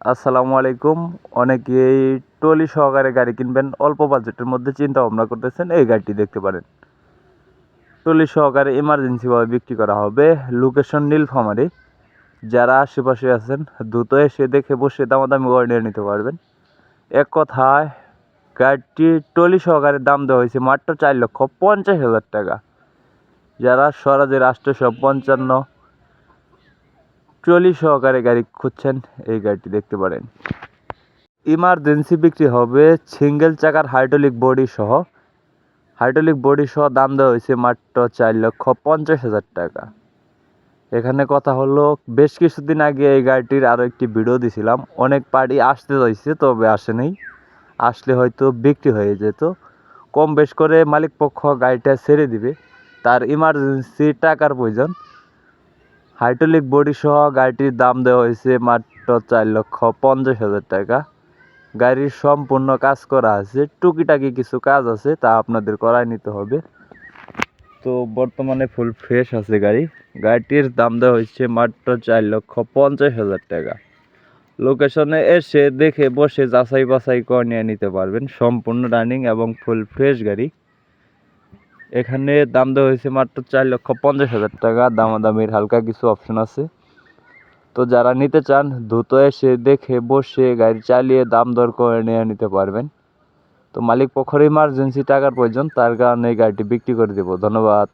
আসসালামু আলাইকুম। অনেকেই ট্রলি সহকারে গাড়ি কিনবেন, অল্প বাজেটের মধ্যে চিন্তা ভাবনা করতেছেন, এই গাড়িটি দেখতে পারেন। ট্রলি সহকারে ইমার্জেন্সিভাবে বিক্রি করা হবে। লোকেশন নীলফামারী। যারা আশেপাশে আছেন দ্রুত এসে দেখে বসে দামাদামি করে নিয়ে নিতে পারবেন। এক কথায় গাড়িটি ট্রলি সহকারে দাম দেওয়া হয়েছে মাত্র 4,50,000 টাকা। যারা স্বরাজের 855 ট্রলি সহকারে গাড়ি খুঁজছেন, এই গাড়িটি দেখতে পারেন। ইমার্জেন্সি বিক্রি হবে সিঙ্গেল চাকার হাইড্রোলিক বডি সহ দাম দেওয়া হয়েছে মাত্র 4,50,000 টাকা। এখানে কথা হলো, বেশ কিছুদিন আগে এই গাড়িটির আরও একটি ভিডিও দিছিলাম। অনেক পার্টি আসতে চাইছে, তবে আসে নেই। আসলে হয়তো বিক্রি হয়ে যেত। কম বেশ করে মালিক পক্ষ গাড়িটা ছেড়ে দিবে, তার ইমার্জেন্সি টাকার প্রয়োজন। হাইড্রোলিক বডি সহ গাড়িটির দাম দেওয়া হয়েছে মাত্র 4,50,000 টাকা। গাড়ির সম্পূর্ণ কাজ করা আছে, টুকিটাকি কিছু কাজ আছে, তা আপনাদের করাই নিতে হবে। তো বর্তমানে ফুল ফ্রেশ আছে গাড়িটির দাম দেওয়া হয়েছে মাত্র 4,50,000 টাকা। লোকেশনে এসে দেখে বসে যাচাই বাছাই করে নিয়ে নিতে পারবেন। সম্পূর্ণ রানিং এবং ফুল ফ্রেশ গাড়ি। এখানে দাম দেওয়া হয়েছে মাত্র 4,50,000 টাকা। দামাদামির হালকা কিছু অপশন আছে। তো যারা নিতে চান দ্রুত এসে দেখে বসে গাড়ি চালিয়ে দাম দর করে নিয়ে নিতে পারবেন। তো মালিক পক্ষের ইমার্জেন্সি টাকার প্রয়োজন, তার কারণে এই গাড়িটি বিক্রি করে দেব। ধন্যবাদ।